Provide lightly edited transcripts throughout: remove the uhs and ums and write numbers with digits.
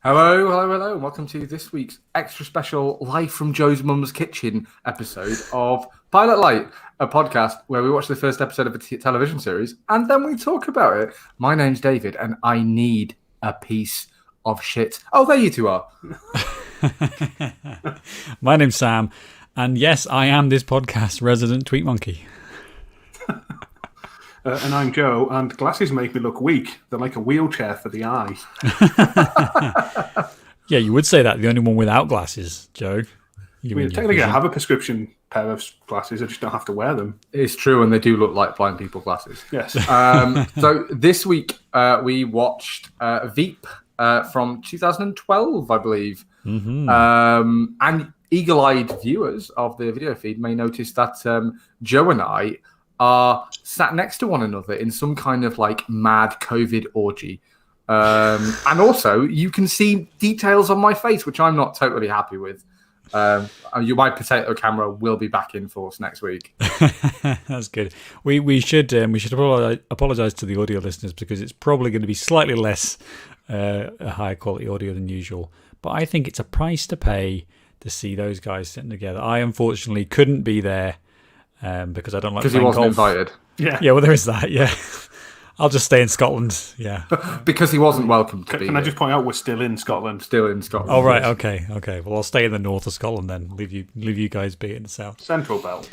Hello, and welcome to this week's extra special Live from Joe's Mum's Kitchen episode of Pilot Light, a podcast where we watch the first episode of a television series and then we talk about it. My name's David, and I need a piece of shit. Oh, there you two are. My name's Sam, and yes, I am this podcast's resident tweet monkey. And I'm Joe, and glasses make me look weak. They're like a wheelchair for the eye. Yeah, you would say that. The only one without glasses, Joe. Technically, I have a prescription pair of glasses. I just don't have to wear them. It's true, and they do look like blind people glasses. Yes. So this week we watched Veep from 2012, I believe. Mm-hmm. And eagle-eyed viewers of the video feed may notice that Joe and I are sat next to one another in some kind of like mad COVID orgy. And also, you can see details on my face, which I'm not totally happy with. My potato camera will be back in force next week. That's good. We should apologize to the audio listeners because it's probably going to be slightly less a higher quality audio than usual. But I think it's a price to pay to see those guys sitting together. I unfortunately couldn't be there because I don't like playing golf. Because he wasn't invited. Yeah, well, there is that. Yeah, I'll just stay in Scotland. Yeah, because he wasn't welcome to be. Can I just point out we're still in Scotland? Still in Scotland. Oh right, okay. Well, I'll stay in the north of Scotland then. Leave you guys be in the south. Central Belt.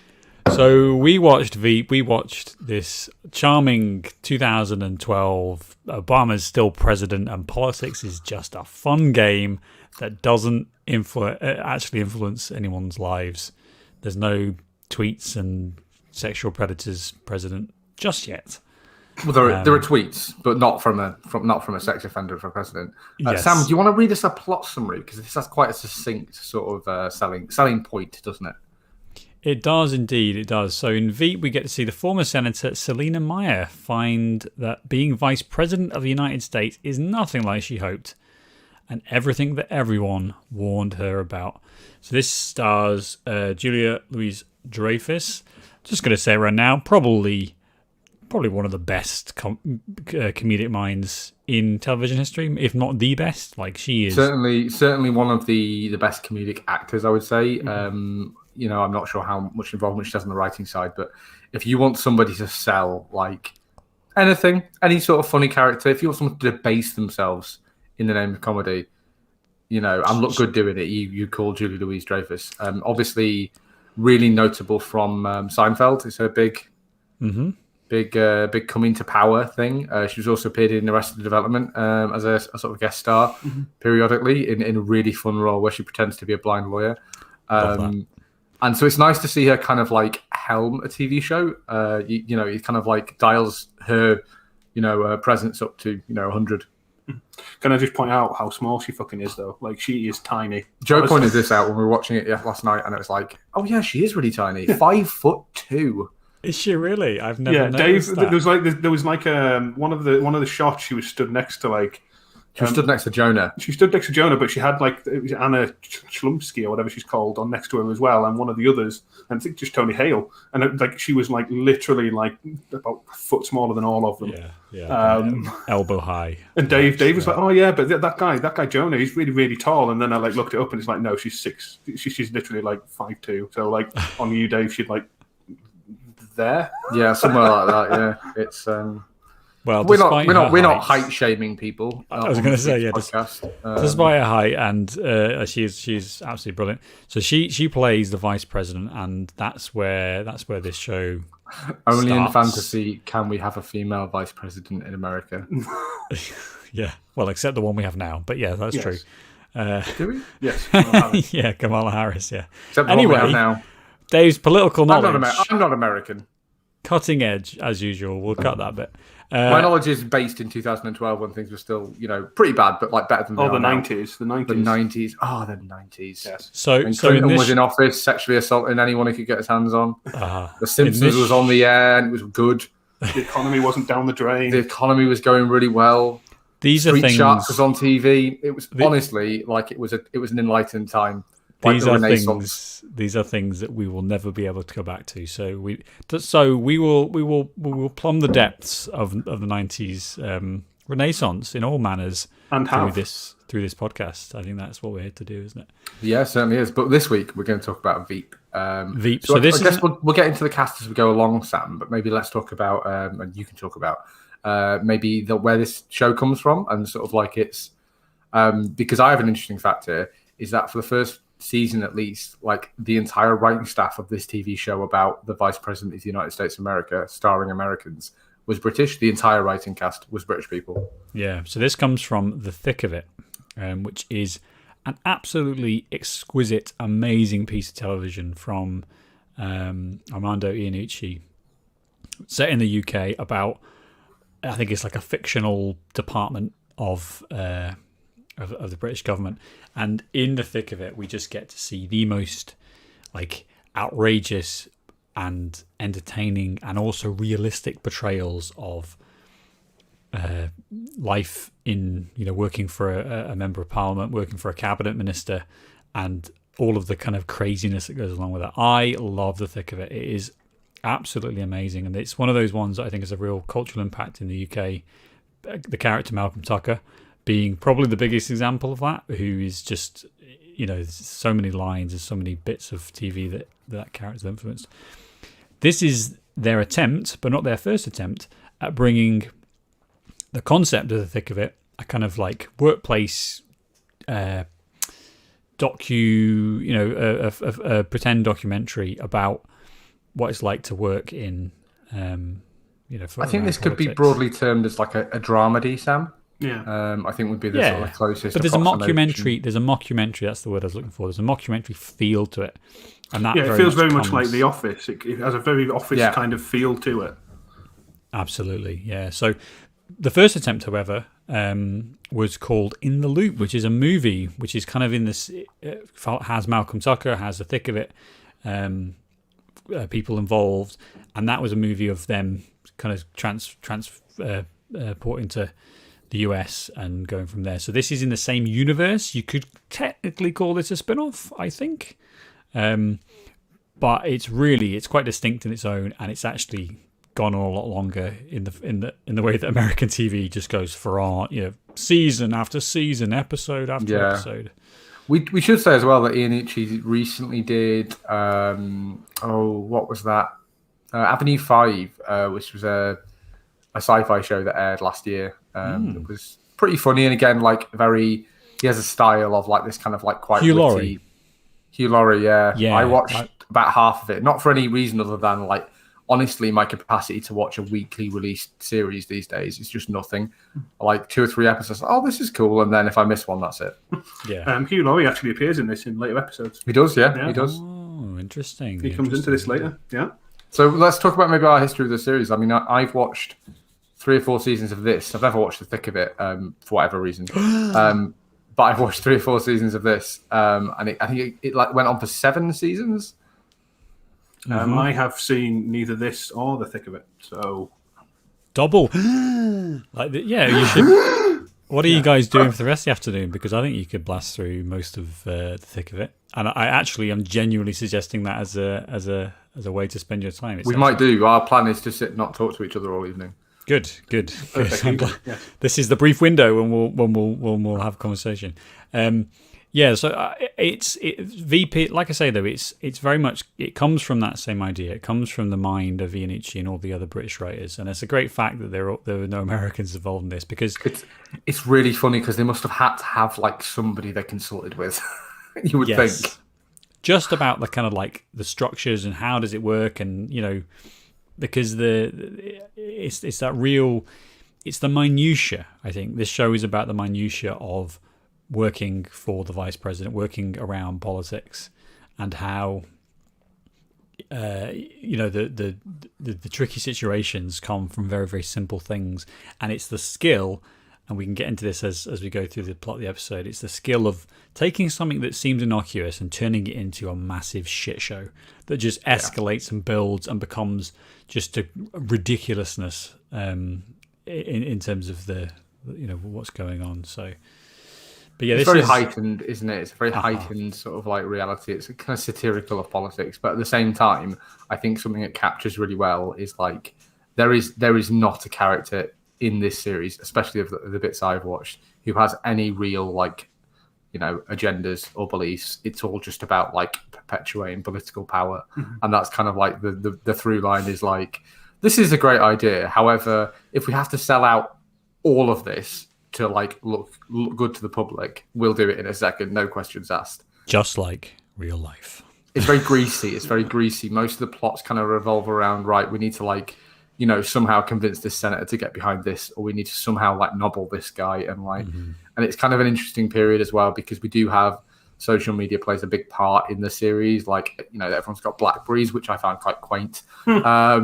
So we watched Veep. We watched this charming 2012. Obama's still president, and politics is just a fun game that doesn't actually influence anyone's lives. There's no tweets and sexual predators president just yet. Well, there are tweets, but not from a sex offender for president. Yes. Sam, do you want to read us a plot summary, because this has quite a succinct sort of selling point, doesn't it? It does indeed. It does. So in Veep, we get to see the former Senator Selina Meyer find that being Vice President of the United States is nothing like she hoped, and everything that everyone warned her about. So this stars Julia Louis-Dreyfus. Just going to say right now, probably one of the best comedic minds in television history, if not the best. Like, she is certainly one of the best comedic actors, I would say. I'm not sure how much involvement she has on the writing side, but if you want somebody to sell like anything, any sort of funny character, if you want someone to debase themselves in the name of comedy, and look good doing it, you call Julie Louis-Dreyfus. Obviously, really notable from Seinfeld. It's her big coming to power thing. She was also appeared in Arrested Development as a sort of guest star periodically in a really fun role where she pretends to be a blind lawyer. And so it's nice to see her kind of like helm a TV show. It kind of like dials her, presence up to 100. Can I just point out how small she fucking is, though? Like, she is tiny. Joe pointed this out when we were watching it last night, and it was like, oh yeah, she is really tiny. 5'2". Is she really? I've never noticed Dave. that. There was like one of the shots she was stood next to, like. She was stood next to Jonah. She stood next to Jonah, but she had like it was Anna Chlumsky or whatever she's called on next to her as well, and one of the others, and I think just Tony Hale, and like she was like literally like about a foot smaller than all of them. Yeah. Elbow high. And Dave was like, oh yeah, but that guy Jonah, he's really really tall, and then I like looked it up, and it's like, no, she's 6. She's literally like 5'2". So like on you, Dave, she'd like there. Yeah, somewhere like that. Yeah, it's. Well, we're not height shaming people. I was going to say, yeah, despite her height, and she's absolutely brilliant. So she plays the vice president, and that's where this show. Only starts. In fantasy can we have a female vice president in America. Yeah, well, except the one we have now. But yeah, that's true. Do we? Yes. Yeah, Kamala Harris. Yeah. Except the one we have now. Dave's political knowledge. I'm not American. Cutting edge as usual. We'll cut that bit. My knowledge is based in 2012 when things were still, pretty bad, but like better than the 90s. The 90s. Oh, the 90s. Yes. So Clinton was in office, sexually assaulting anyone he could get his hands on. The Simpsons was on the air and it was good. The economy wasn't down the drain. The economy was going really well. Street Sharks was on TV. It was honestly like it was an enlightened time. These are things that we will never be able to go back to. So we will plumb the depths of the 90s renaissance in all manners And through have. this podcast. I think that's what we're here to do, isn't it? Yeah, certainly is. But this week we're going to talk about Veep. Veep. So So I this guess is we'll get into the cast as we go along, Sam. But maybe let's talk about, and you can talk about maybe where this show comes from and sort of like it's because I have an interesting fact here is that for the first season at least, like the entire writing staff of this TV show about the Vice President of the United States of America, starring Americans, was British. The entire writing cast was British people. Yeah, so this comes from The Thick of It, which is an absolutely exquisite, amazing piece of television from Armando Iannucci, set in the UK about, I think it's like a fictional department of the British government. And in The Thick of It, we just get to see the most like outrageous and entertaining and also realistic portrayals of life in, working for a member of parliament, working for a cabinet minister, and all of the kind of craziness that goes along with it. I love The Thick of It. It is absolutely amazing, and it's one of those ones that I think has a real cultural impact in the UK. The character Malcolm Tucker being probably the biggest example of that, who is just, so many lines and so many bits of TV that character's influenced. This is their attempt, but not their first attempt, at bringing the concept of The Thick of It, a kind of like workplace a pretend documentary about what it's like to work in, I think this could be broadly termed as like a dramedy, Sam. Yeah. I think would be the sort of closest. But there's a mockumentary. There's a mockumentary. That's the word I was looking for. There's a mockumentary feel to it, and that it feels very much like The Office. It has a very Office kind of feel to it. Absolutely, yeah. So the first attempt, however, was called In the Loop, which is a movie which is kind of in this. Has Malcolm Tucker, has The Thick of It, people involved, and that was a movie of them kind of transporting to the US and going from there. So this is in the same universe. You could technically call this a spin-off, I think, but it's quite distinct in its own, and it's actually gone on a lot longer in the way that American TV just goes for season after season, episode after episode. We should say as well that Iannucci recently did what was that? Avenue 5, which was a sci-fi show that aired last year. It was pretty funny, and again, like he has a style of like this kind of like quite witty. Hugh Laurie, yeah. I watched about half of it, not for any reason other than like honestly my capacity to watch a weekly released series these days is just nothing. Like 2 or 3 episodes, this is cool, and then if I miss one, that's it. Yeah. Hugh Laurie actually appears in this in later episodes. He does, yeah. He does. Oh, interesting. He comes into this later, yeah. So let's talk about maybe our history of the series. I mean, I've watched 3 or 4 seasons of this. I've never watched The Thick of It for whatever reason. But I've watched 3 or 4 seasons of this, and I think it like went on for 7 seasons. I have seen neither this or The Thick of It, so double. You should. What are you guys doing for the rest of the afternoon? Because I think you could blast through most of The Thick of It, and I actually am genuinely suggesting that as a way to spend your time. We might do. Our plan is to sit and not talk to each other all evening. Good. This is the brief window when we'll have a conversation. So it's Veep. Like I say though, it's very much, it comes from that same idea. It comes from the mind of Iannucci and all the other British writers, and it's a great fact that there were no Americans involved in this, because it's really funny because they must have had to have like somebody they consulted with. You would think. Just about the kind of like the structures and how does it work, and because it's that real, it's the minutiae. I think this show is about the minutiae of working for the vice president, working around politics, and how the tricky situations come from very, very simple things, and it's the skill. And we can get into this as we go through the plot of the episode. It's the skill of taking something that seems innocuous and turning it into a massive shit show that just escalates and builds and becomes just a ridiculousness in terms of the what's going on. So, but yeah, it's very heightened, isn't it? It's a very heightened sort of like reality. It's kind of satirical of politics, but at the same time, I think something that captures really well is like there is not a character in this series, especially of the bits I've watched, who has any real like, agendas or beliefs. It's all just about like perpetuating political power, and that's kind of like the through line is like, this is a great idea. However, if we have to sell out all of this to like look good to the public, we'll do it in a second, no questions asked. Just like real life. It's very greasy. It's very greasy. Most of the plots kind of revolve around, right, we need to like, somehow convince this senator to get behind this, or we need to somehow like nobble this guy, and like, and it's kind of an interesting period as well, because we do have social media plays a big part in the series. Like, everyone's got Blackberries, which I found quite quaint. I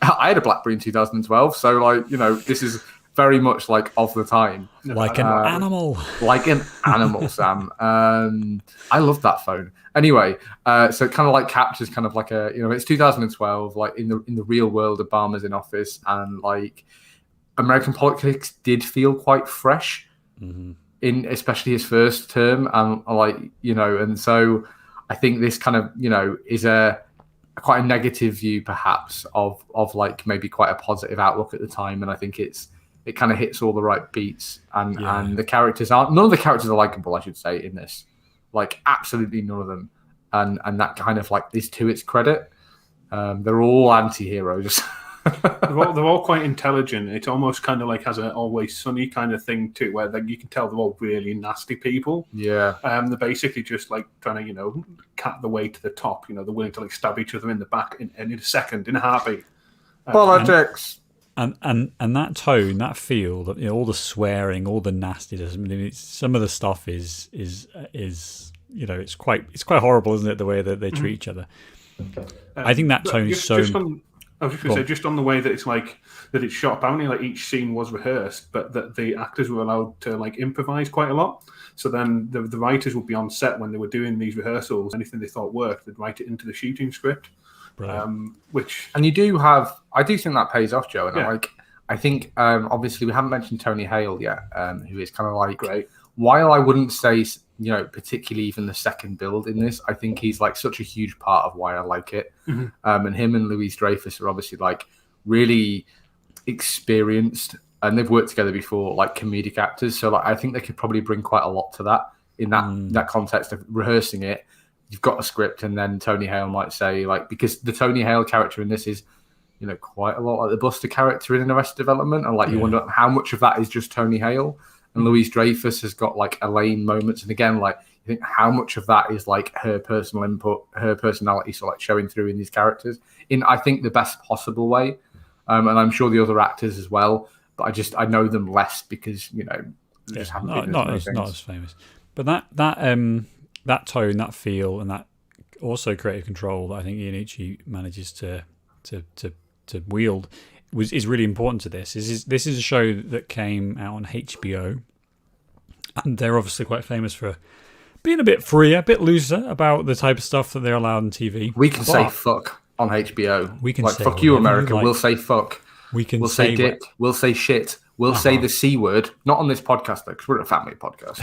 had a Blackberry in 2012, so like, this is very much like of the time. Like an animal. Like an animal, Sam. I love that phone. Anyway, so it kind of like captures kind of like a, it's 2012, like in the real world, Obama's in office, and like American politics did feel quite fresh in especially his first term, and like, and so I think this kind of, is a quite a negative view perhaps of like maybe quite a positive outlook at the time, and I think it kind of hits all the right beats, and the characters none of the characters are likable, I should say, in this. Like, absolutely none of them. And that kind of like is to its credit. They're all anti-heroes. they're all quite intelligent. It almost kind of like has an Always Sunny kind of thing too, where like you can tell they're all really nasty people. Yeah. They're basically just like trying to, cat the way to the top. They're willing to like stab each other in the back in a second, in a heartbeat. Politics. And that tone, that feel, that all the swearing, all the nastiness. I mean, some of the stuff is it's quite horrible, isn't it? The way that they treat each other. I think that tone is so. I was just going to say, just on the way that it's like that it's shot. Apparently, like each scene was rehearsed, but that the actors were allowed to like improvise quite a lot. So then the writers would be on set when they were doing these rehearsals. Anything they thought worked, they'd write it into the shooting script. Which and I do think that pays off, Joe. And I think obviously we haven't mentioned Tony Hale yet, who is kind of like great. While I wouldn't say particularly even the second build in this, I think he's like such a huge part of why I like it. And him and Louise Dreyfus are obviously like really experienced, and they've worked together before, like comedic actors. So like I think they could probably bring quite a lot to that in that context of rehearsing it. You've got a script, and then Tony Hale might say, like, because the Tony Hale character in this is, quite a lot like the Buster character in Arrested Development, and like you wonder how much of that is just Tony Hale. And Louise Dreyfus has got like Elaine moments, and again, like you think how much of that is like her personal input, her personality, so like showing through in these characters in I think the best possible way, and I'm sure the other actors as well. But I know them less because just haven't not as famous. But that tone, that feel, and that also creative control that I think Iannucci manages to wield is really important to this. This is a show that came out on HBO, and they're obviously quite famous for being a bit freer, a bit looser about the type of stuff that they're allowed on TV. We can say fuck on HBO. We can like say fuck you, America. We'll say fuck. We'll say dick. We'll say shit. We'll say the C word. Not on this podcast though, because we're a family podcast.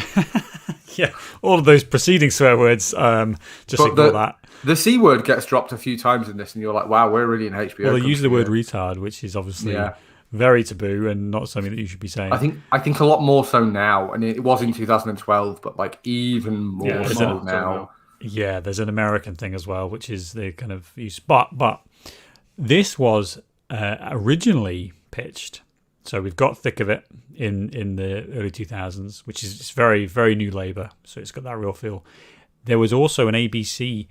Yeah, all of those preceding swear words. Just ignore that. The C word gets dropped a few times in this, and you're like, wow, we're really in HBO. Well, they use the word retard, which is obviously very taboo and not something that you should be saying. I think a lot more so now, and it was in 2012, but like even more so now. Yeah, there's an American thing as well, which is the kind of use. But this was originally pitched. So we've got thick of it in the early 2000s, which is very, very new Labour. So it's got that real feel. There was also an ABC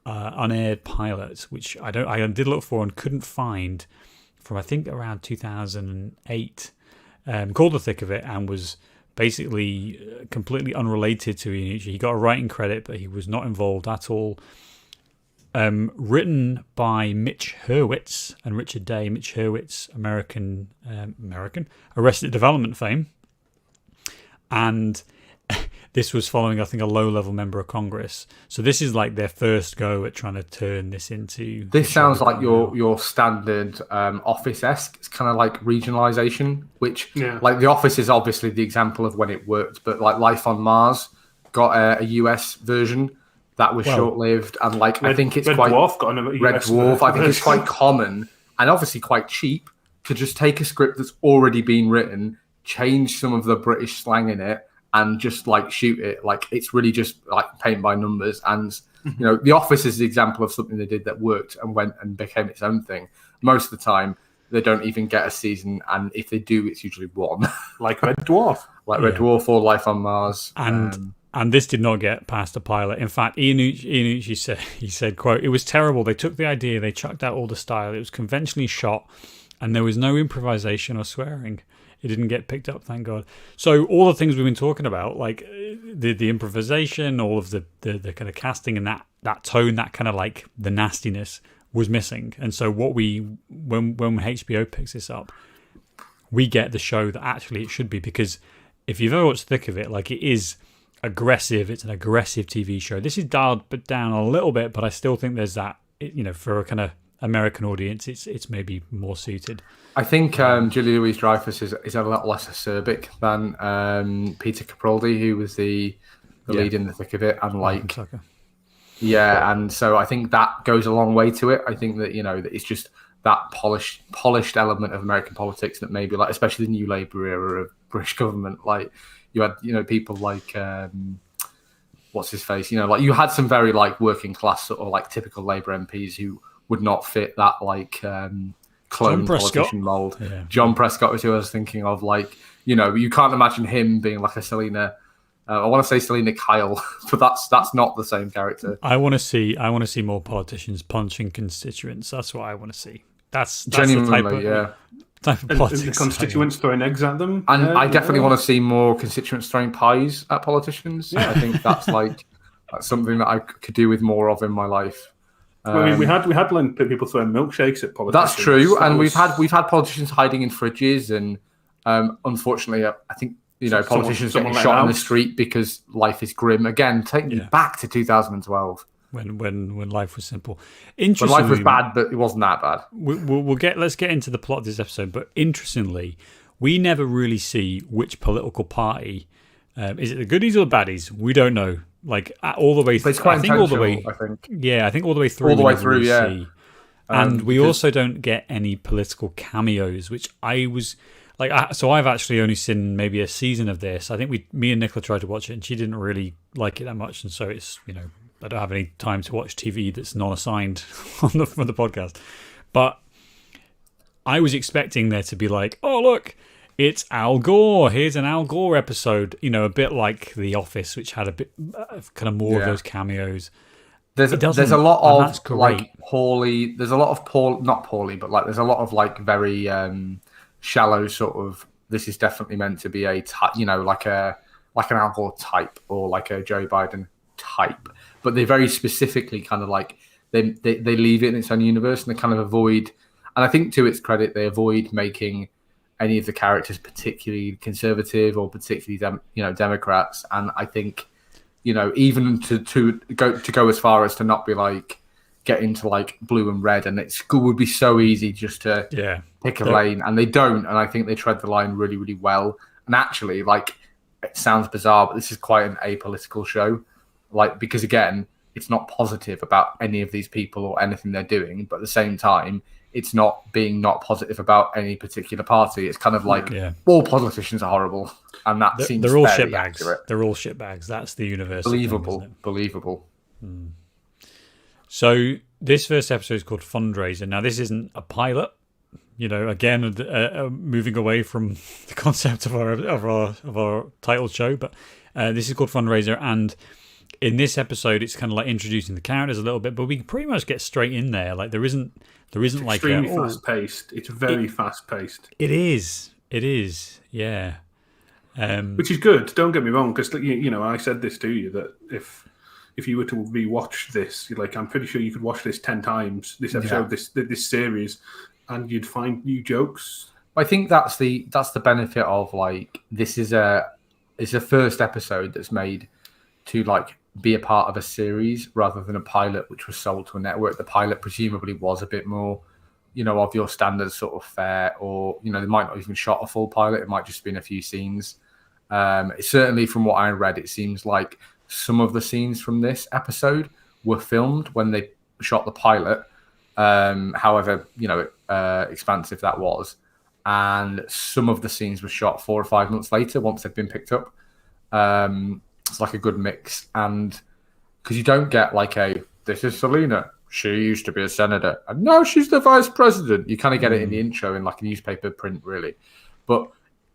unaired pilot, which I did look for and couldn't find, from I think around 2008, called The Thick of It, and was basically completely unrelated to Iannucci. He got a writing credit, but he was not involved at all. Written by Mitch Hurwitz and Richard Day. Mitch Hurwitz, American Arrested Development fame. And this was following, I think, a low-level member of Congress. So this is like their first go at trying to turn this into... This sounds like your standard Office-esque. It's kind of like regionalization, which, like The Office is obviously the example of when it worked, but like Life on Mars got a US version that was short-lived, and like I think it's Red quite... Dwarf got a Red Dwarf, I think it's quite common and obviously quite cheap to just take a script that's already been written, change some of the British slang in it, and just like shoot it. Like it's really just like paint by numbers. And you know, The Office is the example of something they did that worked and went and became its own thing. Most of the time, they don't even get a season, and if they do, it's usually one. Like Red Dwarf, Red Dwarf or Life on Mars, And this did not get past the pilot. In fact, Ian Ucci said, quote, "It was terrible. They took the idea, they chucked out all the style. It was conventionally shot, and there was no improvisation or swearing. It didn't get picked up, thank God." So all the things we've been talking about, like the improvisation, all of the kind of casting and that tone, that kind of like the nastiness was missing. And so when HBO picks this up, we get the show that actually it should be, because if you've ever watched Thick of It, like it is aggressive. It's an aggressive TV show. This is dialed down a little bit, but I still think there's that, you know, for a kind of American audience, it's maybe more suited. I think Julia Louis-Dreyfus is a lot less acerbic than Peter Capaldi, who was the lead in The Thick of It, and like and so I think that goes a long way to it. I think that, you know, that it's just that polished element of American politics that maybe, like, especially the New Labour era of British government, like you had, you know, people like what's his face, you know, like you had some very like working class sort of like typical Labour MPs who would not fit that like clone politician mold. Yeah. John Prescott was who I was thinking of. Like, you know, you can't imagine him being like a Selena. I want to say Selena Kyle, but that's not the same character. I want to see more politicians punching constituents. That's what I want to see. That's genuinely, type of politics. And the constituents throwing eggs at them. And I definitely want to see more constituents throwing pies at politicians. Yeah. I think that's something that I could do with more of in my life. I mean, we had people throwing milkshakes at politicians. That's true, and we've had politicians hiding in fridges, and unfortunately, I think, you know, politicians getting shot in the street because life is grim. Again, take me back to 2012 when life was simple. When life was bad, but it wasn't that bad. Let's get into the plot of this episode. But interestingly, we never really see which political party is it the goodies or the baddies. We don't know. Like all the way through. I think all the way. I think all the way through. All the way through, yeah. See. And we also don't get any political cameos, which I was. So I've actually only seen maybe a season of this. I think me and Nicola tried to watch it, and she didn't really like it that much. And so it's, you know, I don't have any time to watch TV that's not assigned for the podcast. But I was expecting there to be like, oh look, it's Al Gore. Here's an Al Gore episode. You know, a bit like The Office, which had a bit kind of more of those cameos. There's a lot of like poorly. There's a lot of not poorly, but like there's a lot of like very. Shallow sort of. This is definitely meant to be a you know, like an Al Gore type or like a Joe Biden type, but they very specifically kind of like they leave it in its own universe, and they kind of avoid. And I think to its credit, they avoid making any of the characters particularly conservative or particularly Democrats. And I think, you know, even to go as far as to not be like get into like blue and red, and it would be so easy just to pick a lane, and they don't. And I think they tread the line really, really well. And actually, like, it sounds bizarre, but this is quite an apolitical show, like, because again, it's not positive about any of these people or anything they're doing, but at the same time, it's not being not positive about any particular party. It's kind of like all politicians are horrible, and that seems they're all very shitbags. accurate. They're all shitbags. That's the universal believable. So this first episode is called Fundraiser. Now, this isn't a pilot. You know, again, moving away from the concept of our title show, but this is called Fundraiser, and in this episode, it's kind of like introducing the characters a little bit, but we can pretty much get straight in there. Like there isn't like extremely fast paced. It's very fast paced. It is, yeah. Which is good. Don't get me wrong, because you know, I said this to you that if you were to rewatch this, like, I'm pretty sure you could watch this 10 times. This episode, this series, and you'd find new jokes. I think that's the benefit of, like, it's a first episode that's made to like be a part of a series rather than a pilot which was sold to a network. The pilot presumably was a bit more, you know, of your standard sort of fare, or, you know, they might not even shot a full pilot. It might just been a few scenes. Certainly from what I read, it seems like some of the scenes from this episode were filmed when they shot the pilot. However, you know, expansive that was. and some of the scenes were shot 4 or 5 months later once they've been picked up. It's like a good mix, and because you don't get like this is Selena, she used to be a senator, and now she's the vice president. You kind of get it in the intro in like a newspaper print, really, but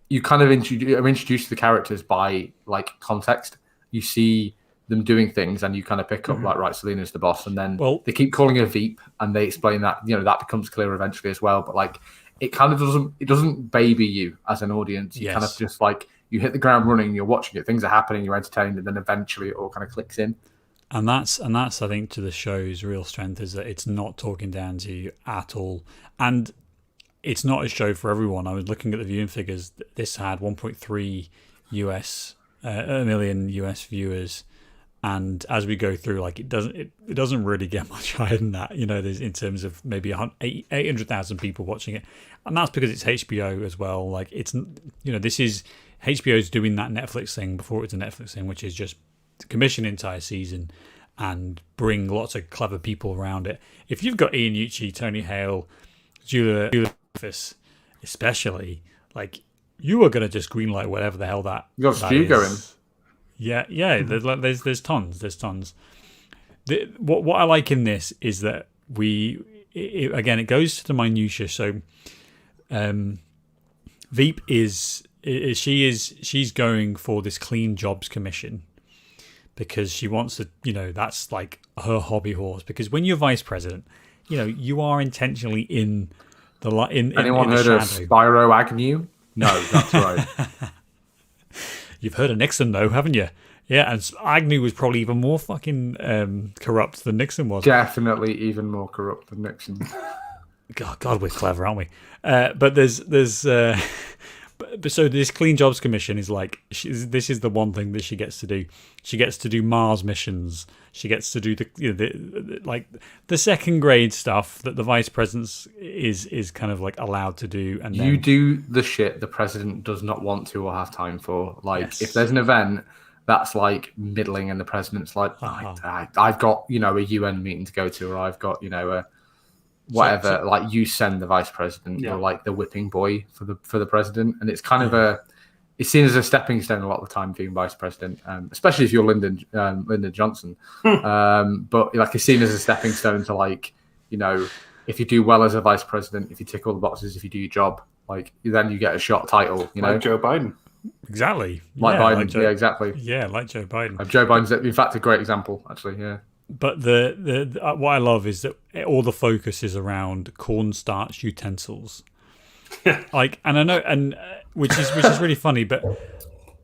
you kind of are introduced to the characters by like context. You see them doing things, and you kind of pick up like, right, Selena's the boss, and then they keep calling her Veep, and they explain that that becomes clear eventually as well. But like, it kind of doesn't baby you as an audience. You kind of just like, you hit the ground running, you're watching it, things are happening, you're entertained, and then eventually it all kind of clicks in. And that's I think to the show's real strength is that it's not talking down to you at all, and it's not a show for everyone. I was looking at the viewing figures. This had 1.3 million US viewers, and as we go through, like it doesn't really get much higher than that. There's in terms of maybe 800,000 people watching it, and that's because it's HBO as well. Like it's this is HBO's doing that Netflix thing before it's a Netflix thing, which is just commission an entire season and bring lots of clever people around it. If you've got Ian Ucci, Tony Hale, Julia Office, especially, like you are going to just greenlight whatever the hell that you got Stu going. Yeah. There's tons. What I like in this is that it goes to the minutia. So, Veep she's going for this clean jobs commission because she wants to. That's like her hobby horse. Because when you're vice president, you are intentionally in the Anyone heard of Spyro Agnew? No, that's right. You've heard of Nixon, though, haven't you? Yeah, and Agnew was probably even more fucking corrupt than Nixon was. Definitely even more corrupt than Nixon. God, we're clever, aren't we? But so this Clean Jobs Commission is like, this is the one thing that she gets to do. She gets to do Mars missions. She gets to do the second grade stuff that the vice president is kind of like allowed to do. And you do the shit the president does not want to or have time for. Like if there's an event that's like middling and the president's like, I've got a UN meeting to go to, or I've got whatever, like you send the vice president, you're like the whipping boy for the president, and it's kind of it's seen as a stepping stone a lot of the time being vice president, especially if you're Lyndon Johnson. But like it's seen as a stepping stone to like, if you do well as a vice president, if you tick all the boxes, if you do your job, like then you get a shot title, like Joe Biden. Exactly. Like Biden. Exactly. Yeah, like Joe Biden. Joe Biden's in fact a great example, actually. Yeah. But the what I love is that all the focus is around cornstarch utensils, like, and I know, and which is really funny. But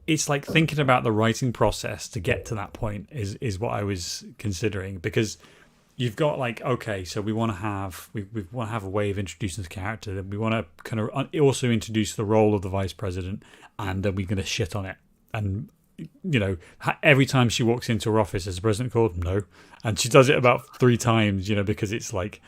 it's like thinking about the writing process to get to that point is what I was considering, because you've got like, okay, so we want to have a way of introducing the character, then we want to kind of also introduce the role of the vice president, and then we're going to shit on it. And every time she walks into her office, is the president called? No. And she does it about 3 times, because it's like,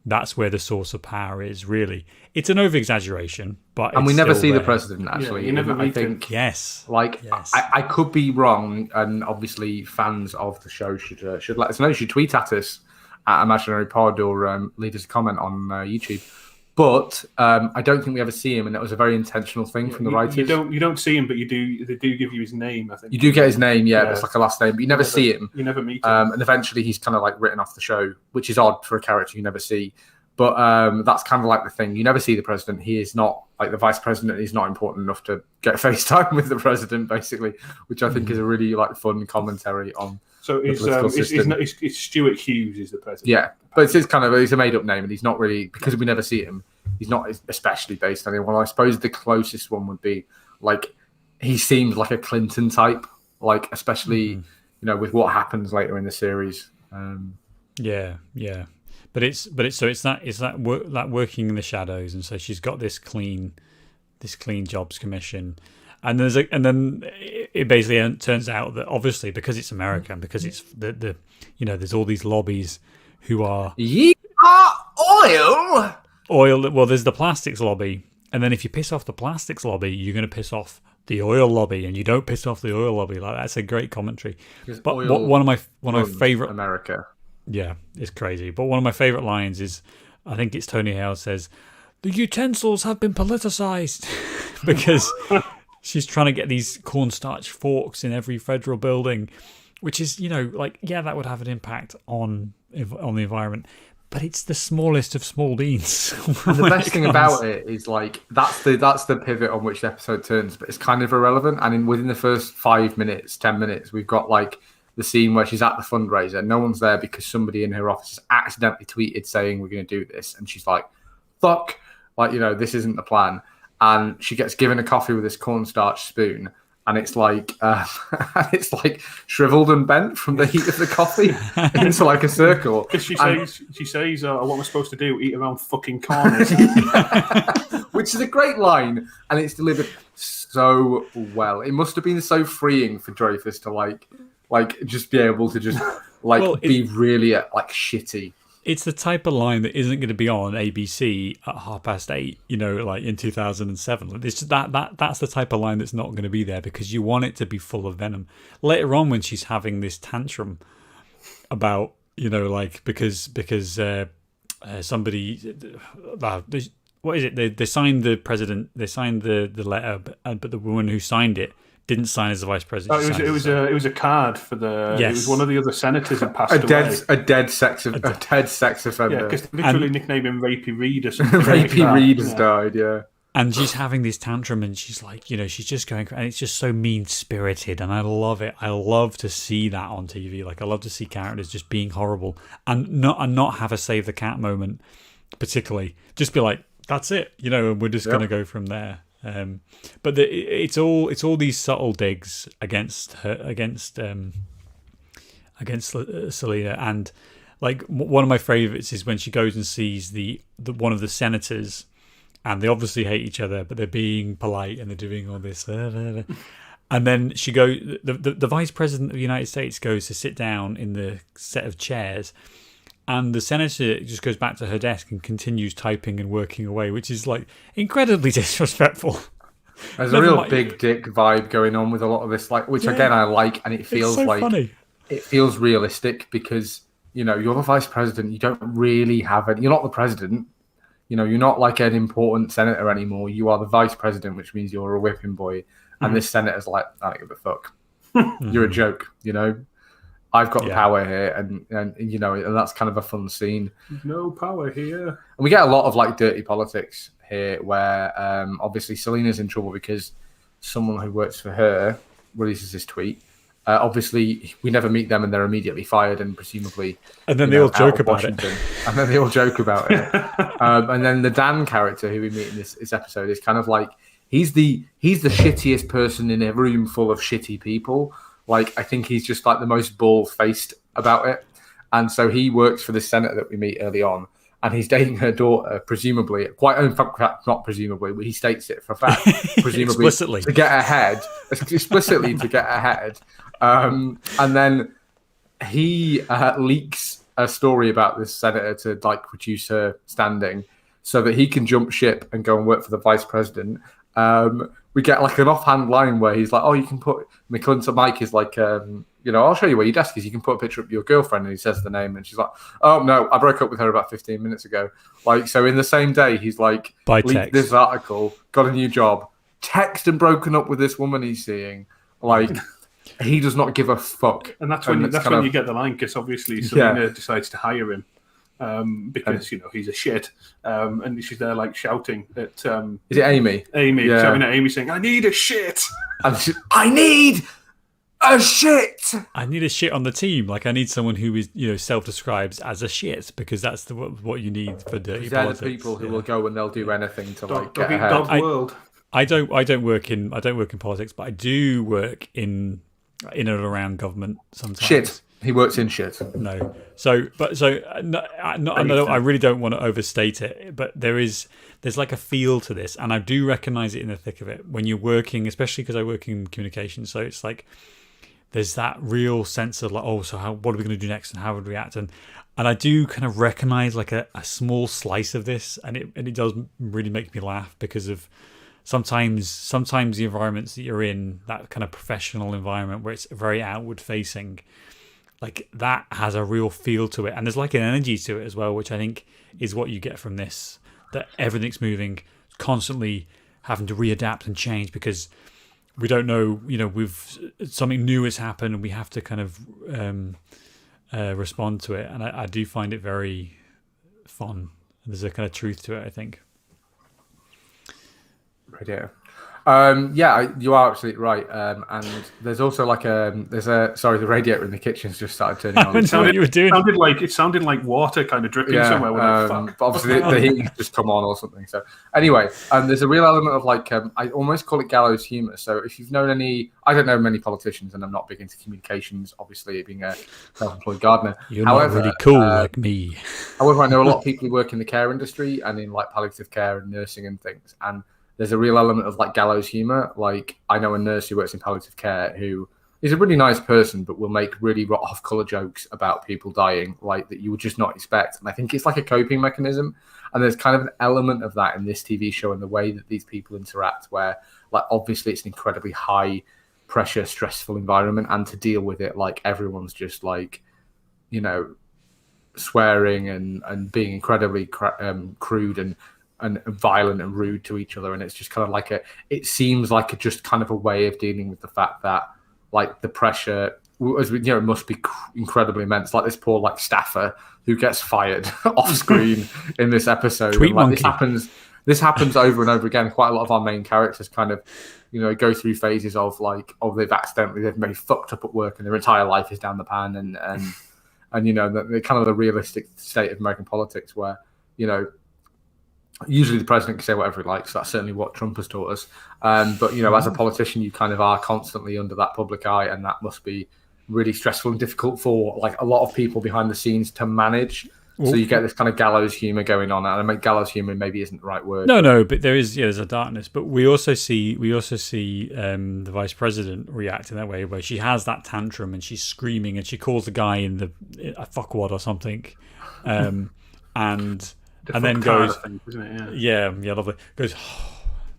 that's where the source of power is, really. It's an over-exaggeration, but and we never see the president, actually. You never I think, yes. Like, yes. I could be wrong, and obviously fans of the show should let us know. Should tweet at us at Imaginary Pod, or leave us a comment on YouTube. But I don't think we ever see him, and that was a very intentional thing from the writers. You don't see him, but they do give you his name, I think. You do get his name, yeah. It's like a last name, but you never see him. You never meet him. And eventually he's kind of like written off the show, which is odd for a character you never see. But that's kind of like the thing. You never see the president. He is not, like the vice president is not important enough to get FaceTime with the president, basically, which I think is a really like fun commentary on. So it's Stuart Hughes is the president. Yeah, but it's kind of, it's a made up name, and he's not really, because we never see him, he's not especially based on anyone. I suppose the closest one would be like, he seems like a Clinton type, like especially with what happens later in the series. Yeah. But it's that working in the shadows, and so she's got this clean jobs commission. And then it basically turns out that obviously because it's America and because it's the there's all these lobbies who are oil. Well, there's the plastics lobby, and then if you piss off the plastics lobby, you're going to piss off the oil lobby, and you don't piss off the oil lobby. Like, that's a great commentary. But one of my favorite America. Yeah, it's crazy. But one of my favorite lines is, I think it's Tony Hale says, the utensils have been politicized because she's trying to get these cornstarch forks in every federal building, which is, that would have an impact on the environment. But it's the smallest of small beans. The best thing about it is that's the pivot on which the episode turns, but it's kind of irrelevant. And within the first 5 minutes, 10 minutes, we've got the scene where she's at the fundraiser. No one's there because somebody in her office accidentally tweeted saying we're going to do this, and she's like, "Fuck!" This isn't the plan. And she gets given a coffee with this cornstarch spoon. And it's shriveled and bent from the heat of the coffee into a circle. Because she says, what am I supposed to do? Eat around fucking corners. Which is a great line, and it's delivered so well. It must have been so freeing for Dreyfus to just be able to just be really shitty. It's the type of line that isn't going to be on ABC at 8:30, in 2007. It's that's the type of line that's not going to be there because you want it to be full of venom. Later on, when she's having this tantrum about, because somebody, what is it? They signed the president, they signed the letter, but the woman who signed it didn't sign as the vice president. It was a card for the. Yes. It was one of the other senators who passed away. A dead sex offender. Yeah, because they literally nicknamed him Rapey Reed or something. Rapey Reed has died. Yeah. And she's having this tantrum, and she's she's just going, and it's just so mean spirited, and I love it. I love to see that on TV. I love to see characters just being horrible, and not have a save the cat moment, particularly. Just be like, that's it, and we're just going to go from there. But it's all these subtle digs against her, against Selena, and one of my favorites is when she goes and sees the one of the senators, and they obviously hate each other, but they're being polite and they're doing all this, and then she goes, the vice president of the United States goes to sit down in the set of chairs. And the senator just goes back to her desk and continues typing and working away, which is incredibly disrespectful. There's a real big dick vibe going on with a lot of this, which again I like, and it feels funny. It feels realistic because you're the vice president. You don't really have it. You're not the president. You're not an important senator anymore. You are the vice president, which means you're a whipping boy. And this senator's I don't give a fuck. You're a joke. I've got the power here, and that's kind of a fun scene. No power here. And we get a lot of dirty politics here, where obviously Selena's in trouble because someone who works for her releases this tweet. Obviously, we never meet them, and they're immediately fired, and presumably, and then they all joke about it. And then they all joke about it. And then the Dan character who we meet in this episode is kind of he's the shittiest person in a room full of shitty people. I think he's just the most bald-faced about it. And so he works for the senator that we meet early on, and he's dating her daughter, presumably, in fact, not presumably, but he states it for a fact, presumably explicitly to get ahead. And then he leaks a story about this senator to reduce her standing so that he can jump ship and go and work for the vice president. We get an offhand line where he's you can put McClinton Mike is I'll show you where your desk is. You can put a picture of your girlfriend, and he says the name, and she's like, oh no, I broke up with her about 15 minutes ago. So in the same day, he's by text, this article, got a new job, text and broken up with this woman he's seeing. He does not give a fuck. And that's when you get the line, because obviously Selena decides to hire him. Because he's a shit, and she's there shouting at. Is it Amy? Amy, shouting at Amy, saying, "I need a shit." I need a shit. I need a shit on the team. I need someone who is self-describes as a shit, because that's what you need for dirty politics. They're the people who will go and they'll do anything to get ahead. Dog world. I don't work in politics, but I do work in and around government sometimes. Shit. He works in shit. No. I really don't want to overstate it, but there's a feel to this, and I do recognize it in the thick of it when you're working, especially because I work in communication. So it's there's that real sense of what are we going to do next, and how would we react? And I do kind of recognize a small slice of this, and it does really make me laugh because of sometimes the environments that you're in, that kind of professional environment where it's very outward facing. That has a real feel to it, and there's an energy to it as well, which I think is what you get from this that everything's moving, constantly having to readapt and change because we don't know, we've something new has happened and we have to kind of respond to it. And I do find it very fun. There's a kind of truth to it, I think. Radio. You are absolutely right. And there's also like the radiator in the kitchen's just started turning on. I know what you were doing. It sounded like water kind of dripping somewhere. But obviously the heating's just come on or something. So anyway, there's a real element of like I almost call it gallows humor. So if you've known I don't know many politicians, and I'm not big into communications. Obviously, being a self-employed gardener. You're not really cool like me. However, I know a lot of people who work in the care industry and in like palliative care and nursing and things, and there's a real element of like gallows humor. Like I know a nurse who works in palliative care who is a really nice person, but will make really off-color jokes about people dying, like that you would just not expect. And I think it's like a coping mechanism. And there's kind of an element of that in this TV show and the way that these people interact, where like obviously it's an incredibly high pressure, stressful environment, and to deal with it, like everyone's just like, swearing and being incredibly crude and violent and rude to each other, and it's just kind of like it seems like just kind of a way of dealing with the fact that like the pressure, as we it must be incredibly immense. Like this poor like staffer who gets fired off screen in this episode. Tweet like, monkey. This happens over and over again. Quite a lot of our main characters kind of go through phases of like they've maybe fucked up at work and their entire life is down the pan, and the kind of the realistic state of American politics where usually the president can say whatever he likes. That's certainly what Trump has taught us. But, as a politician, you kind of are constantly under that public eye, and that must be really stressful and difficult for like a lot of people behind the scenes to manage. So you get this kind of gallows humor going on, and I mean gallows humor maybe isn't the right word. No, but there's a darkness. But we also see the vice president react in that way, where she has that tantrum and she's screaming and she calls the guy in the a fuckwad or something, and then goes, thing, isn't it? yeah, lovely. Goes,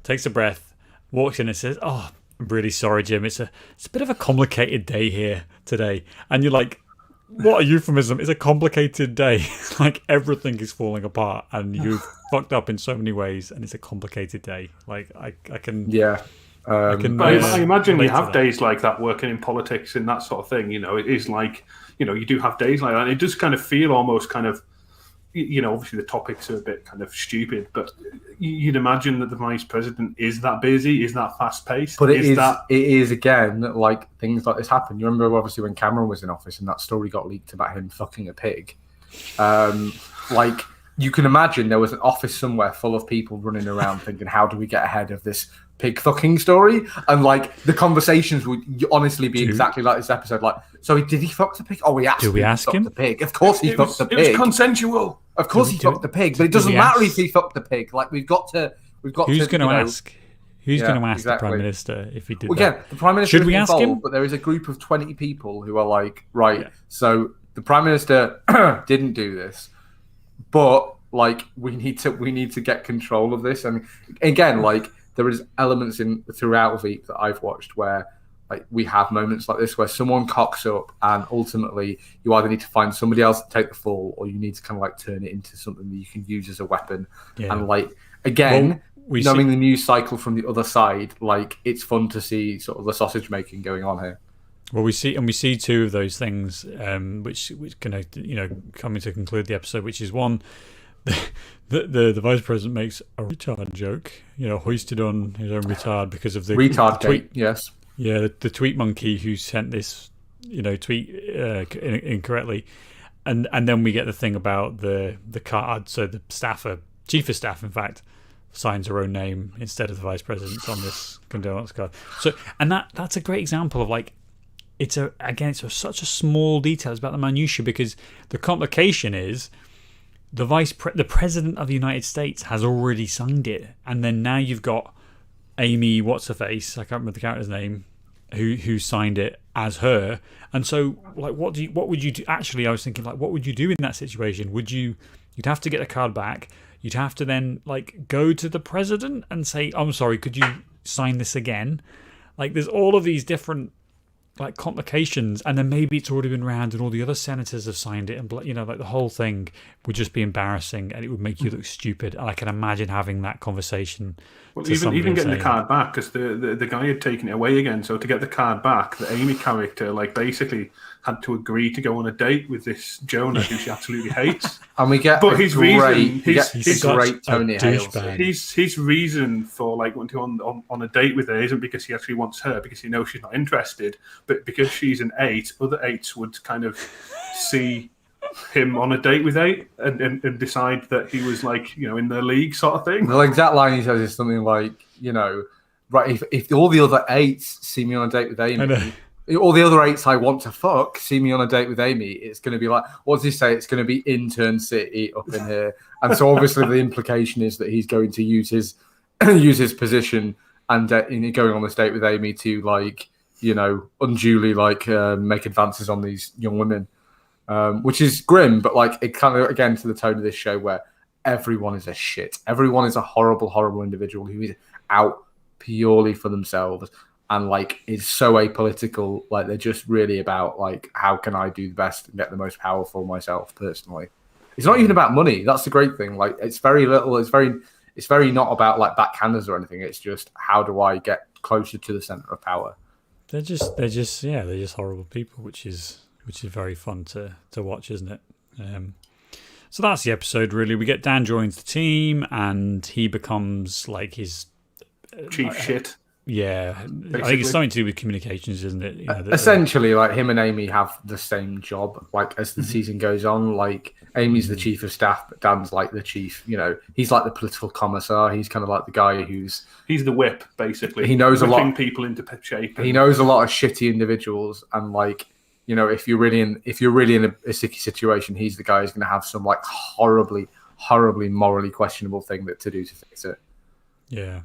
takes a breath, walks in and says, "Oh, I'm really sorry, Jim. It's a bit of a complicated day here today." And you're like, what a euphemism! It's a complicated day. Like everything is falling apart, and you've fucked up in so many ways, and it's a complicated day. Like I can, yeah. I imagine you have days like that working in politics and that sort of thing. It is like you do have days like that. And it does kind of feel almost kind of. Obviously the topics are a bit kind of stupid, but you'd imagine that the vice president is that busy, is that fast paced. But it is again like things like this happen. You remember obviously when Cameron was in office and that story got leaked about him fucking a pig. Like you can imagine there was an office somewhere full of people running around thinking, how do we get ahead of this pig fucking story? And like the conversations would honestly be exactly like this episode. Like, so did he fuck the pig? Oh, we asked. Did we ask him? The pig. Of course he fucked the pig. It was consensual. Of course he fucked the pig, but it doesn't matter if he fucked the pig. Like we've got to. Who's going to ask? Who's going to ask the Prime Minister if he did that? Again, the Prime Minister should we ask him? But there is a group of 20 people who are like, right. Yeah. So the Prime Minister didn't do this, but like we need to get control of this. And again, like there is elements throughout Veep that I've watched where like we have moments like this where someone cocks up, and ultimately you either need to find somebody else to take the fall, or you need to kind of like turn it into something that you can use as a weapon. Yeah. And like again, knowing the news cycle from the other side, like it's fun to see sort of the sausage making going on here. Well, we see two of those things, which kind of coming to conclude the episode, which is one. The vice president makes a retard joke, hoisted on his own retard because of the retard tweet. Yes, yeah, the tweet monkey who sent this, tweet incorrectly, and then we get the thing about the card. So the chief of staff, in fact, signs her own name instead of the vice president's on this condolence card. So, and that's a great example of like. It's such a small detail. It's about the minutiae, because the complication is the president of the United States has already signed it, and then now you've got Amy what's-her-face, I can't remember the character's name, who signed it as her. And so like what would you do? Actually, I was thinking like what would you do in that situation? You'd have to get the card back. You'd have to then like go to the president and say, I'm sorry, could you sign this again? Like there's all of these different like complications, and then maybe it's already been around and all the other senators have signed it, and like the whole thing would just be embarrassing and it would make you look stupid. And I can imagine having that conversation. Well, even getting the card back, because the guy had taken it away again. So to get the card back, the Amy character basically had to agree to go on a date with this Jonah, who she absolutely hates. And we get his great Tony Hales. His reason for wanting to go on a date with her isn't because he actually wants her, because he knows she's not interested, but because she's an 8, other 8s would kind of see him on a date with 8 and decide that he was in their league sort of thing. The exact line he says is something like, right, if all the other 8s see me on a date with Amy, all the other 8s I want to fuck see me on a date with Amy, it's going to be like, what does he say? It's going to be intern city up in here. And so obviously the implication is that he's going to use his position and going on this date with Amy to unduly make advances on these young women, which is grim, but it kind of, again, to the tone of this show where everyone is a shit. Everyone is a horrible, horrible individual who is out purely for themselves. And is so apolitical. They're just really about how can I do the best and get the most powerful myself personally. It's not even about money. That's the great thing. It's very little. It's very not about backhanders or anything. It's just how do I get closer to the center of power. They're just horrible people, which is very fun to watch, isn't it? So that's the episode. Really, we get Dan joins the team and he becomes his chief shit. Yeah, basically. I think it's something to do with communications, isn't it? Essentially, him and Amy have the same job. As the season goes on, Amy's the chief of staff, but Dan's the chief. He's the political commissar. He's kind of the guy he's the whip, basically. He knows a lot. People into shape. He knows a lot of shitty individuals, and if you're really in a sticky situation, he's the guy who's going to have some horribly morally questionable thing to do to fix it. Yeah.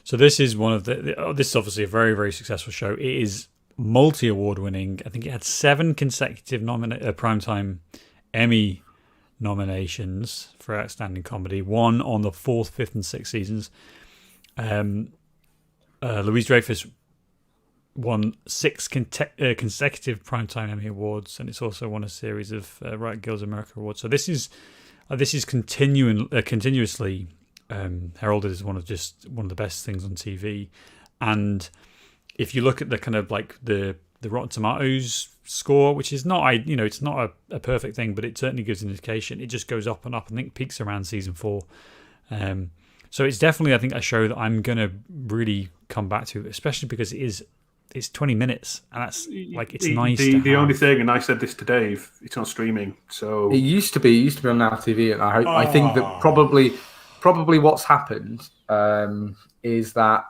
So this is this is obviously a very, very successful show. It is multi-award winning. I think it had 7 consecutive primetime Emmy nominations for Outstanding Comedy, 1 on the 4th, 5th, and 6th seasons. Louise Dreyfus won 6 consecutive primetime Emmy awards, and it's also won a series of Riot Girls America awards. So this is continuously heralded as one of the best things on TV. And if you look at the kind of the Rotten Tomatoes score, which is not it's not a perfect thing, but it certainly gives an indication. It just goes up and up. I think peaks around season 4. So it's definitely, I think, a show that I'm gonna really come back to, especially because it's 20 minutes, and that's it's nice. The only thing, and I said this to Dave, it's not streaming. So it used to be on Now TV, and I think that probably what's happened is that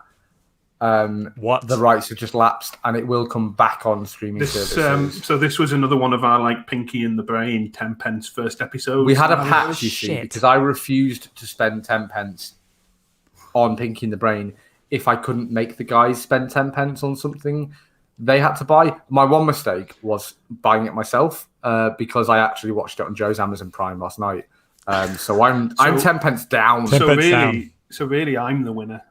the rights have just lapsed, and it will come back on streaming services. So this was another one of our Pinky in the Brain 10 pence first episodes. We had a patch, you see, because I refused to spend 10 pence on Pinky in the Brain if I couldn't make the guys spend 10 pence on something they had to buy. My one mistake was buying it myself because I actually watched it on Joe's Amazon Prime last night. So I'm 10 pence down. So really, I'm the winner.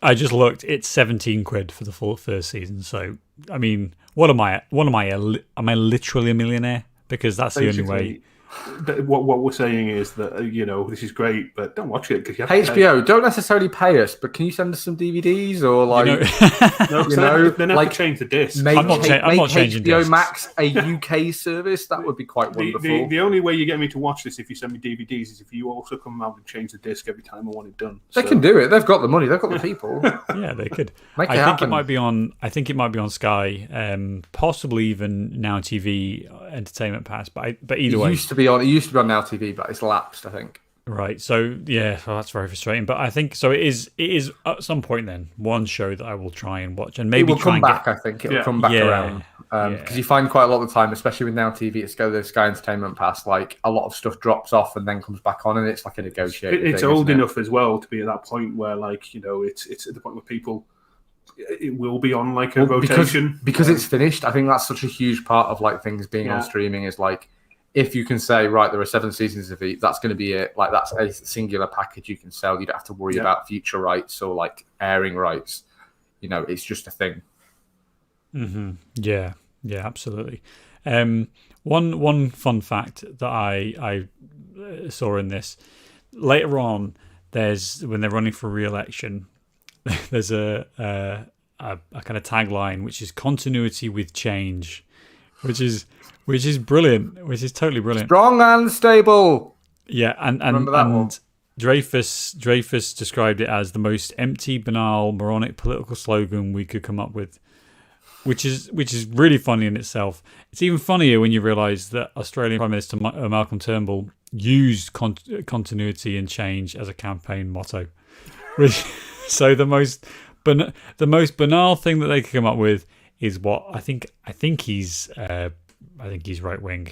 I just looked. It's 17 quid for the full first season. So I mean, what am I? Am I literally a millionaire? Because that's basically the only way. What we're saying is that this is great, but don't watch it because you have HBO. Don't necessarily pay us, but can you send us some DVDs or then have to change the disc. I'm not changing HBO discs. Max a UK service. That would be quite wonderful. The only way you get me to watch this if you send me DVDs is if you also come out and change the disc every time I want it done. They can do it. They've got the money. They've got the people. Yeah, they could. I think it might be on Sky, possibly even Now TV Entertainment Pass. But either way, it used to be on Now TV, but it's lapsed, I think. Right. So yeah, that's very frustrating. But I think so. It is at some point then one show that I will try and watch, and maybe it will come back. I think it will come back around because you find quite a lot of the time, especially with Now TV, it's the Sky Entertainment Pass. A lot of stuff drops off and then comes back on, and it's like a negotiated. It's thing, old enough as well to be at that point where it's at the point where people. It will be on a rotation because it's finished. I think that's such a huge part of things being on streaming is if you can say, right, there are 7 seasons of Veep, that's going to be it. That's a singular package you can sell. You don't have to worry about future rights or airing rights. It's just a thing. Yeah, absolutely. One fun fact that I saw in this later on, when they're running for re-election, there's a kind of tagline which is continuity with change, which is brilliant, which is totally brilliant. Strong and stable. Yeah, and Remember that one? Dreyfus described it as the most empty, banal, moronic political slogan we could come up with, which is really funny in itself. It's even funnier when you realise that Australian Prime Minister Malcolm Turnbull used continuity and change as a campaign motto. So the most banal thing that they could come up with is what I think he's right wing.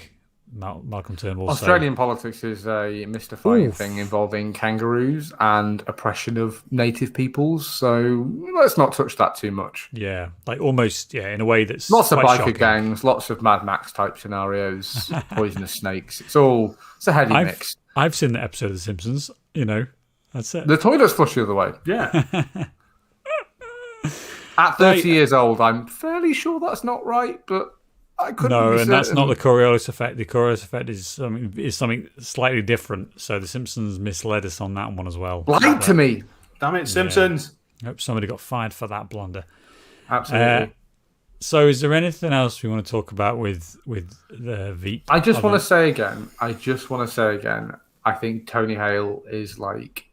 Malcolm Turnbull. Australian politics is a mystifying thing involving kangaroos and oppression of native peoples. So let's not touch that too much. Yeah, like almost in a way that's lots of biker shocking. gangs, lots of Mad Max type scenarios, poisonous snakes. It's a heady mix. I've seen the episode of The Simpsons. That's it. The toilets flush the other way. Yeah. At 30 years old, I'm fairly sure that's not right, but I couldn't be certain. And that's not the Coriolis effect. The Coriolis effect is something slightly different. So The Simpsons misled us on that one as well. Lied to me. Damn it, Simpsons. I hope somebody got fired for that blunder. Absolutely. So is there anything else we want to talk about with the Veep? I just want to say again, I think Tony Hale is like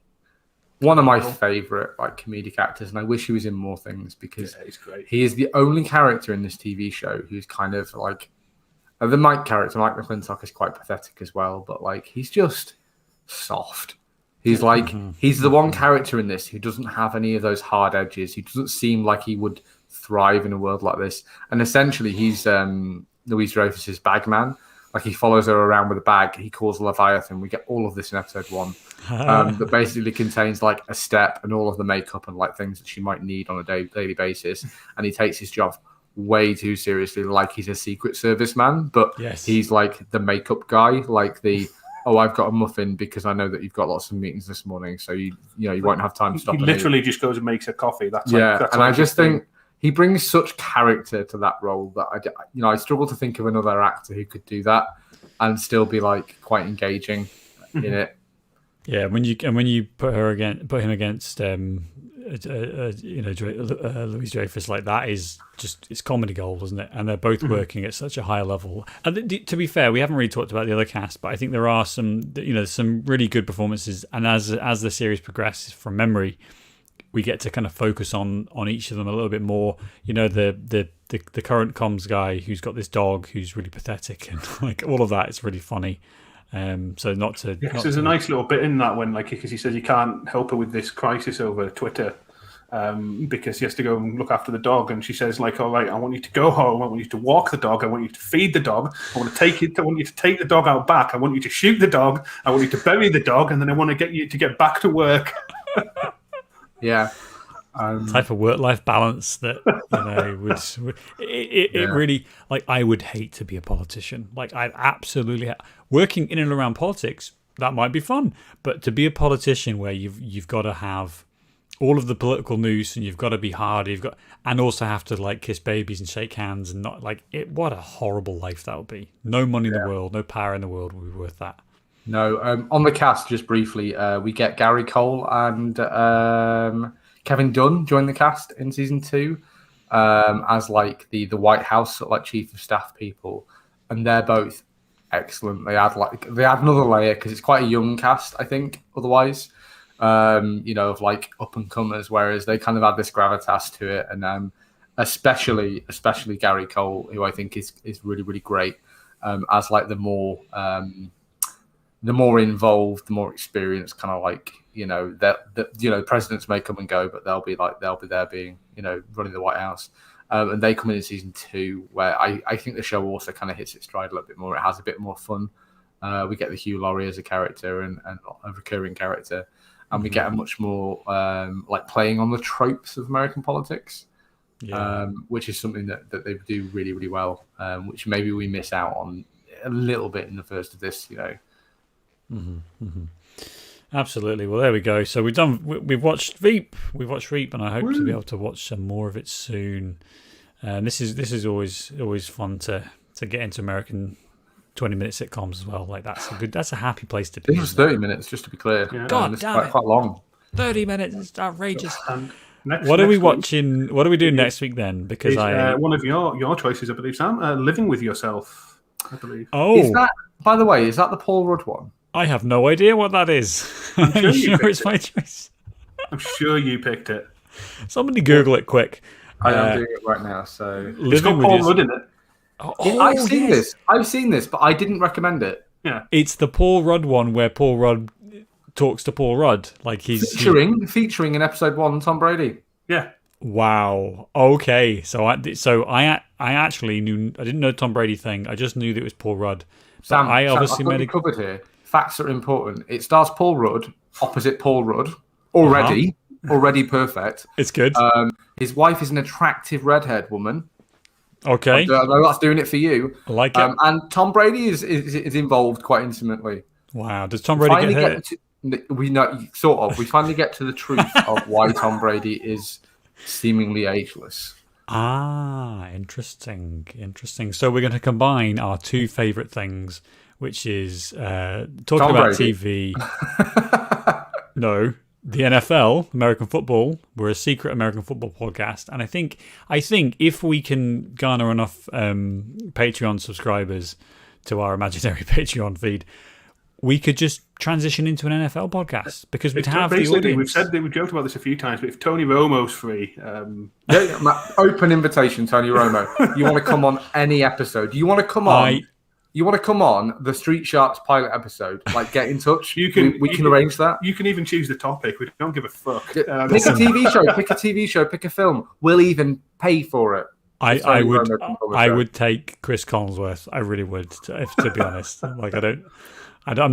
one of my favourite comedic actors, and I wish he was in more things because he's great. He is the only character in this TV show who's kind of like the Mike character. Mike McClintock is quite pathetic as well, but he's just soft. He's he's the one character in this who doesn't have any of those hard edges. He doesn't seem like he would thrive in a world like this. And essentially, he's Louise Dreyfus's bag man. He follows her around with a bag. He calls Leviathan. We get all of this in episode 1. That basically contains a step and all of the makeup and things that she might need on a daily basis. And he takes his job way too seriously, he's a Secret Service man. But he's the makeup guy, I've got a muffin because I know that you've got lots of meetings this morning, so you won't have time to stop. He literally just goes and makes a coffee. That's I just think he brings such character to that role that I struggle to think of another actor who could do that and still be quite engaging in it. Yeah, when you put him against Louise Dreyfus, that is just, it's comedy gold, isn't it? And they're both working at such a high level. And to be fair, we haven't really talked about the other cast, but I think there are some really good performances. And as the series progresses from memory, we get to kind of focus on each of them a little bit more. The current comms guy who's got this dog who's really pathetic, and all of that is really funny. So not to. Yes, there's a nice little bit in that when because he says he can't help her with this crisis over Twitter. Because he has to go and look after the dog, and she says, all right, I want you to go home. I want you to walk the dog. I want you to feed the dog. I want you to take the dog out back. I want you to shoot the dog. I want you to bury the dog, and then I want to get you to get back to work. Yeah. Type of work-life balance that would really I would hate to be a politician. I'd absolutely working in and around politics, that might be fun, but to be a politician where you've got to have all of the political news, and you've got to be hard, and also have to kiss babies and shake hands, and not what a horrible life that would be. No money in the world, no power in the world would be worth that. No. On the cast, just briefly, we get Gary Cole and Kevin Dunn join the cast in season 2 as the White House chief of staff people, and they're both excellent. They add another layer because it's quite a young cast, I think. Otherwise, of up and comers, whereas they kind of add this gravitas to it, and especially Gary Cole, who I think is really, really great as the more involved, the more experienced, kind of that presidents may come and go, but they'll be there being running the White House, and they come in season 2 where I think the show also kind of hits its stride a little bit more. It has a bit more fun. We get the Hugh Laurie as a character and a recurring character, and we get a much more playing on the tropes of American politics, which is something that they do really, really well, which maybe we miss out on a little bit in the first of this. Absolutely. Well, there we go. So we've watched Veep. We've watched Veep, and I hope to be able to watch some more of it soon. This is always fun to get into American 20-minute sitcoms as well. Like that's a happy place to be. This was 30 minutes, just to be clear. Yeah. God it's damn it. quite long. 30 minutes, it's outrageous. And What are we week watching? What are we doing next week then? Because is, one of your choices, I believe, Sam. Living with Yourself, I believe. Is that, by the way, is that the Paul Rudd one? I have no idea what that is. I'm sure, Are you sure it's my choice? I'm sure you picked it. Somebody Google it quick. I am doing it right now. So It's got Paul Rudd in it. I've seen this. I've seen this, but I didn't recommend it. Yeah, it's the Paul Rudd one where Paul Rudd talks to Paul Rudd, like he's featuring in episode 1 Tom Brady. Yeah. Wow. Okay. So I actually knew. I didn't know the Tom Brady thing. I just knew that it was Paul Rudd. Sam, I obviously I've got you covered here. Facts are important. It stars Paul Rudd opposite Paul Rudd. Already perfect. It's good. His wife is an attractive redhead woman. Okay. I know that's doing it for you. I like it. And Tom Brady is involved quite intimately. Wow. Does Tom Brady get hurt? We know, sort of. We finally get to the truth of why Tom Brady is seemingly ageless. Interesting. So we're going to combine our two favorite things, which is talking Tom about Brady. TV. No, the NFL, American football. We're a secret American football podcast, and I think if we can garner enough Patreon subscribers to our imaginary Patreon feed, we could just transition into an NFL podcast because we'd have the audience. We've joked about this a few times, but if Tony Romo's free, open invitation, Tony Romo. You want to come on any episode? You want to come on? You want to come on the Street Sharks pilot episode? Like, get in touch. We can arrange that. You can even choose the topic. We don't give a fuck. Pick a TV show. Pick a film. We'll even pay for it. I would take Chris Collinsworth. I really would, to be honest. Like, I don't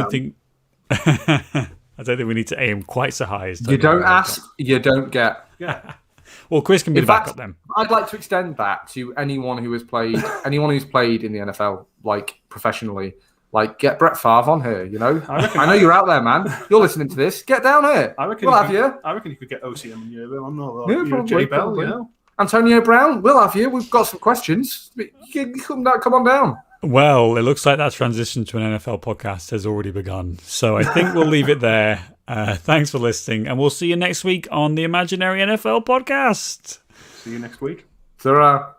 think we need to aim quite so high as you don't ask, you don't get. Yeah. Well, Chris can be the backup then. I'd like to extend that to anyone who's played in the NFL, like professionally. Like, get Brett Favre on here. You know, I know you're out there, man. You're listening to this. Get down here. We'll have you. I reckon you could get OCM and you. I'm not Jay Bell, you know. Antonio Brown, we'll have you. We've got some questions. You come on down. Well, it looks like that transition to an NFL podcast has already begun. So I think we'll leave it there. Thanks for listening, and we'll see you next week on the Imaginary NFL podcast. See you next week. Ta-ra.